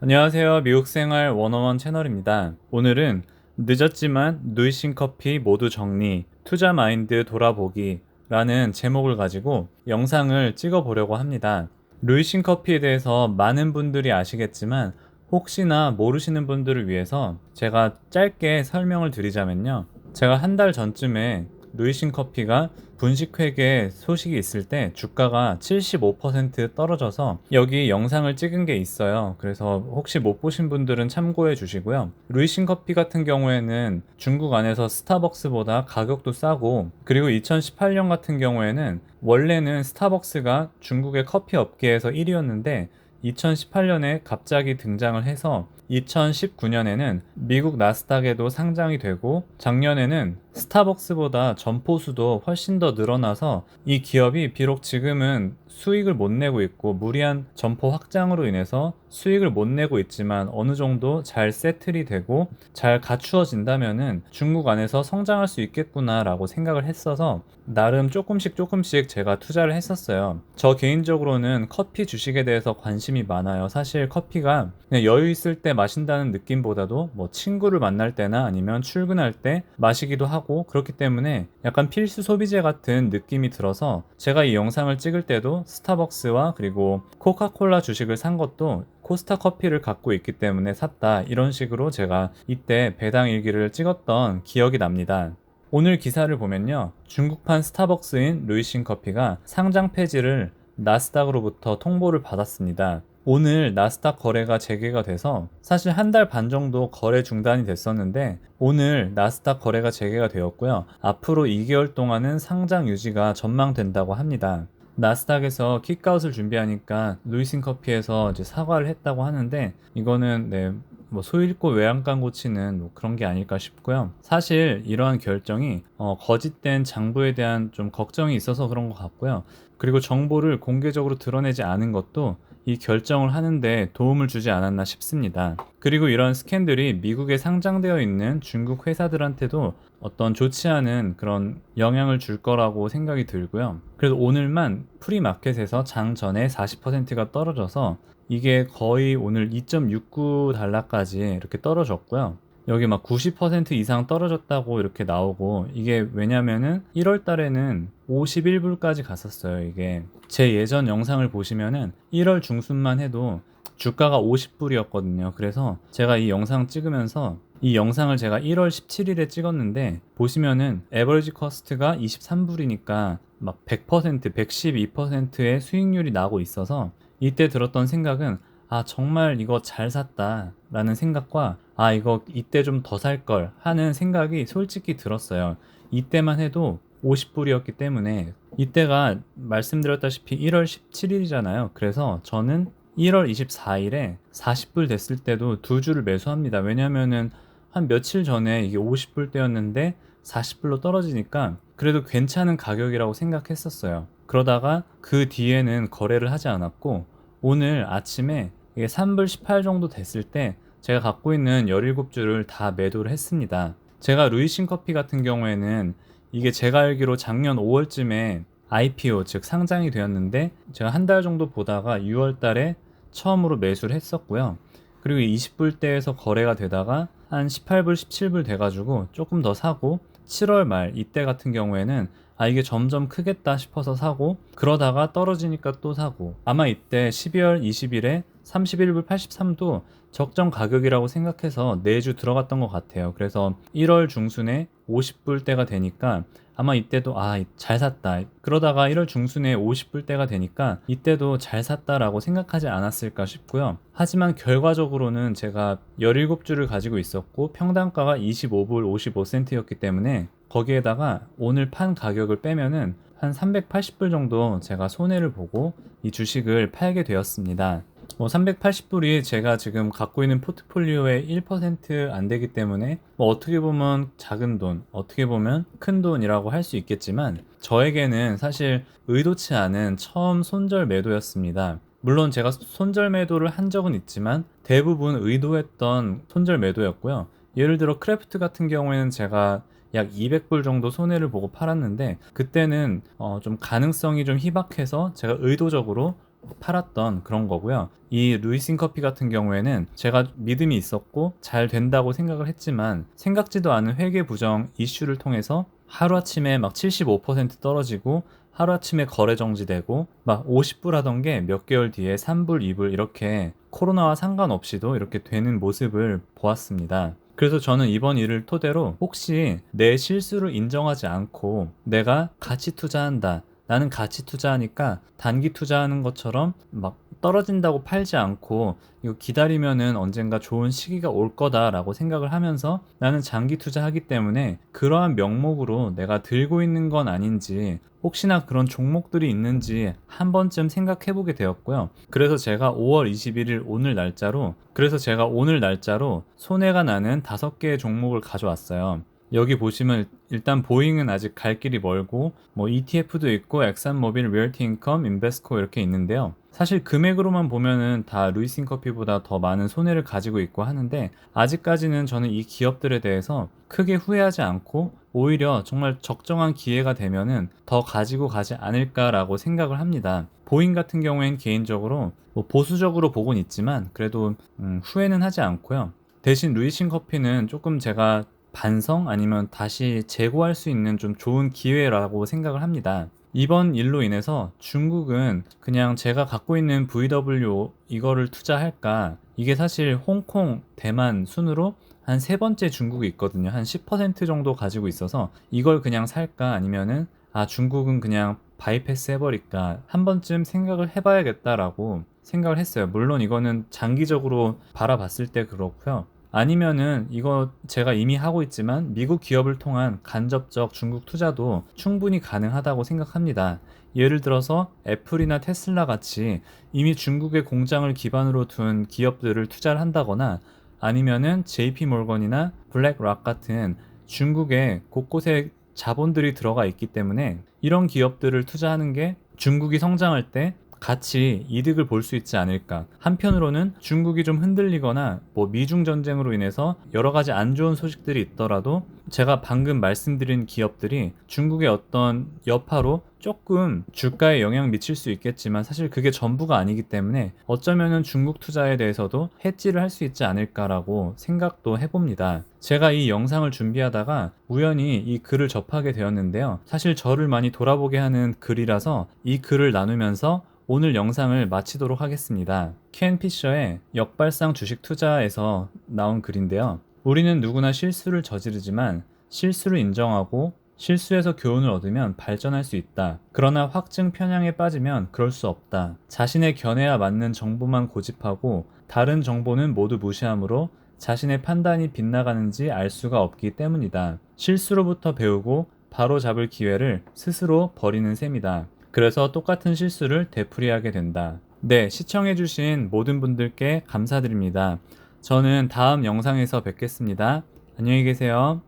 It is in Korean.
안녕하세요. 미국생활 101 채널입니다. 오늘은 늦었지만 누이신 커피 모두 정리, 투자 마인드 돌아보기 라는 제목을 가지고 영상을 찍어 보려고 합니다. 루이신 커피에 대해서 많은 분들이 아시겠지만 혹시나 모르시는 분들을 위해서 제가 짧게 설명을 드리자면요. 제가 한 달 전쯤에 루이신 커피가 분식회계 소식이 있을 때 주가가 75% 떨어져서 여기 영상을 찍은 게 있어요. 그래서 혹시 못 보신 분들은 참고해 주시고요. 루이신 커피 같은 경우에는 중국 안에서 스타벅스보다 가격도 싸고, 그리고 2018년 같은 경우에는 원래는 스타벅스가 중국의 커피 업계에서 1위였는데 2018년에 갑자기 등장을 해서 2019년에는 미국 나스닥에도 상장이 되고, 작년에는 스타벅스보다 점포수도 훨씬 더 늘어나서 이 기업이 비록 지금은 수익을 못 내고 있고 무리한 점포 확장으로 인해서 수익을 못 내고 있지만 어느 정도 잘 세틀이 되고 잘 갖추어진다면은 중국 안에서 성장할 수 있겠구나라고 생각을 했어서 나름 조금씩 제가 투자를 했었어요. 저 개인적으로는 커피 주식에 대해서 관심이 많아요. 사실 커피가 그냥 여유 있을 때 마신다는 느낌보다도 뭐 친구를 만날 때나 아니면 출근할 때 마시기도 하고, 그렇기 때문에 약간 필수 소비재 같은 느낌이 들어서 제가 이 영상을 찍을 때도 스타벅스와 그리고 코카콜라 주식을 산 것도 코스타 커피를 갖고 있기 때문에 샀다, 이런 식으로 제가 이때 배당 일기를 찍었던 기억이 납니다. 오늘 기사를 보면요, 중국판 스타벅스인 루이신 커피가 상장 폐지를 나스닥으로부터 통보를 받았습니다. 오늘 나스닥 거래가 재개가 돼서 사실 한 달 반 정도 거래 중단이 됐었는데 오늘 나스닥 거래가 재개가 되었고요. 앞으로 2개월 동안은 상장 유지가 전망된다고 합니다. 나스닥에서 킥아웃을 준비하니까 루이신 커피에서 이제 사과를 했다고 하는데, 이거는 뭐 소잃고 외양간 고치는 뭐 그런 게 아닐까 싶고요. 사실 이러한 결정이 거짓된 장부에 대한 좀 걱정이 있어서 그런 것 같고요. 그리고 정보를 공개적으로 드러내지 않은 것도 이 결정을 하는데 도움을 주지 않았나 싶습니다. 그리고 이런 스캔들이 미국에 상장되어 있는 중국 회사들한테도 어떤 좋지 않은 그런 영향을 줄 거라고 생각이 들고요. 그래서 오늘만 프리마켓에서 장 전에 40%가 떨어져서 이게 거의 오늘 2.69달러까지 이렇게 떨어졌고요. 여기 막 90% 이상 떨어졌다고 이렇게 나오고, 이게 왜냐면은 1월 달에는 51불까지 갔었어요. 이게 제 예전 영상을 보시면은 1월 중순만 해도 주가가 50불이었거든요. 그래서 제가 이 영상 찍으면서, 이 영상을 제가 1월 17일에 찍었는데 보시면은 에버리지 커스트가 23불이니까 막 100%, 112%의 수익률이 나고 있어서 이때 들었던 생각은, 아, 정말 이거 잘 샀다 라는 생각과, 아, 이거 이때 좀 더 살 걸 하는 생각이 솔직히 들었어요. 이때만 해도 50불이었기 때문에, 이때가 말씀드렸다시피 1월 17일이잖아요. 그래서 저는 1월 24일에 40불 됐을 때도 두 주를 매수합니다. 왜냐면은 한 며칠 전에 이게 50불대였는데 40불로 떨어지니까 그래도 괜찮은 가격이라고 생각했었어요. 그러다가 그 뒤에는 거래를 하지 않았고, 오늘 아침에 이게 3불 18 정도 됐을 때 제가 갖고 있는 17주를 다 매도를 했습니다. 제가 루이신 커피 같은 경우에는 이게 제가 알기로 작년 5월쯤에 IPO, 즉 상장이 되었는데 제가 한 달 정도 보다가 6월 달에 처음으로 매수를 했었고요. 그리고 20불대에서 거래가 되다가 한 18불, 17불 돼가지고 조금 더 사고, 7월 말 이때 같은 경우에는 아, 이게 점점 크겠다 싶어서 사고, 그러다가 떨어지니까 또 사고, 아마 이때 12월 20일에 31불 83도 적정 가격이라고 생각해서 4주 들어갔던 것 같아요. 그래서 1월 중순에 50불대가 되니까 아마 이때도 아, 잘 샀다, 그러다가 1월 중순에 50불대가 되니까 이때도 잘 샀다라고 생각하지 않았을까 싶고요. 하지만 결과적으로는 제가 17주를 가지고 있었고 평단가가 25불 55센트였기 때문에 거기에다가 오늘 판 가격을 빼면은 한 380불 정도 제가 손해를 보고 이 주식을 팔게 되었습니다. 380불이 제가 지금 갖고 있는 포트폴리오의 1%안 되기 때문에 어떻게 보면 작은 돈, 어떻게 보면 큰 돈이라고 할 수 있겠지만 저에게는 사실 의도치 않은 처음 손절 매도였습니다. 물론 제가 손절 매도를 한 적은 있지만 대부분 의도했던 손절 매도였고요. 예를 들어 크래프트 같은 경우에는 제가 약 200불 정도 손해를 보고 팔았는데 그때는 좀 가능성이 좀 희박해서 제가 의도적으로 팔았던 그런 거고요. 이 루이싱 커피 같은 경우에는 제가 믿음이 있었고 잘 된다고 생각을 했지만 생각지도 않은 회계 부정 이슈를 통해서 하루아침에 막 75% 떨어지고 하루아침에 거래 정지되고 막 50불 하던 게 몇 개월 뒤에 3불, 2불 이렇게 코로나와 상관없이도 이렇게 되는 모습을 보았습니다. 그래서 저는 이번 일을 토대로 혹시 내 실수를 인정하지 않고 내가 가치 투자한다. 나는 가치 투자하니까 단기 투자하는 것처럼 막 떨어진다고 팔지 않고 이거 기다리면은 언젠가 좋은 시기가 올 거다라고 생각을 하면서 나는 장기 투자하기 때문에 그러한 명목으로 내가 들고 있는 건 아닌지 혹시나 그런 종목들이 있는지 한 번쯤 생각해 보게 되었고요. 그래서 제가 5월 21일 오늘 날짜로 손해가 나는 5개의 종목을 가져왔어요. 여기 보시면 일단 보잉은 아직 갈 길이 멀고 뭐 ETF도 있고 엑산모빌, 리얼티 인컴, 인베스코 이렇게 있는데요. 사실 금액으로만 보면은 다 루이싱 커피보다 더 많은 손해를 가지고 있고 하는데 아직까지는 저는 이 기업들에 대해서 크게 후회하지 않고 오히려 정말 적정한 기회가 되면은 더 가지고 가지 않을까라고 생각을 합니다. 보잉 같은 경우엔 개인적으로 뭐 보수적으로 보곤 있지만 그래도 후회는 하지 않고요. 대신 루이싱 커피는 조금 제가 반성 아니면 다시 재고할 수 있는 좀 좋은 기회라고 생각을 합니다. 이번 일로 인해서 중국은 그냥 제가 갖고 있는 VW 이거를 투자할까? 이게 사실 홍콩, 대만 순으로 한 세 번째 중국이 있거든요. 한 10% 정도 가지고 있어서 이걸 그냥 살까? 아니면은 중국은 그냥 바이패스 해버릴까? 한 번쯤 생각을 해봐야겠다라고 생각을 했어요. 물론 이거는 장기적으로 바라봤을 때 그렇고요. 아니면은 이거 제가 이미 하고 있지만 미국 기업을 통한 간접적 중국 투자도 충분히 가능하다고 생각합니다. 예를 들어서 애플이나 테슬라 같이 이미 중국의 공장을 기반으로 둔 기업들을 투자를 한다거나 아니면은 JP 몰건이나 블랙락 같은 중국의 곳곳에 자본들이 들어가 있기 때문에 이런 기업들을 투자하는 게 중국이 성장할 때 같이 이득을 볼 수 있지 않을까. 한편으로는 중국이 좀 흔들리거나 뭐 미중 전쟁으로 인해서 여러 가지 안 좋은 소식들이 있더라도 제가 방금 말씀드린 기업들이 중국의 어떤 여파로 조금 주가에 영향 미칠 수 있겠지만 사실 그게 전부가 아니기 때문에 어쩌면은 중국 투자에 대해서도 해지를 할 수 있지 않을까라고 생각도 해봅니다. 제가 이 영상을 준비하다가 우연히 이 글을 접하게 되었는데요. 사실 저를 많이 돌아보게 하는 글이라서 이 글을 나누면서 오늘 영상을 마치도록 하겠습니다. 켄 피셔의 역발상 주식 투자에서 나온 글인데요. 우리는 누구나 실수를 저지르지만 실수를 인정하고 실수에서 교훈을 얻으면 발전할 수 있다. 그러나 확증 편향에 빠지면 그럴 수 없다. 자신의 견해와 맞는 정보만 고집하고 다른 정보는 모두 무시하므로 자신의 판단이 빗나가는지 알 수가 없기 때문이다. 실수로부터 배우고 바로 잡을 기회를 스스로 버리는 셈이다. 그래서 똑같은 실수를 되풀이하게 된다. 네, 시청해주신 모든 분들께 감사드립니다. 저는 다음 영상에서 뵙겠습니다. 안녕히 계세요.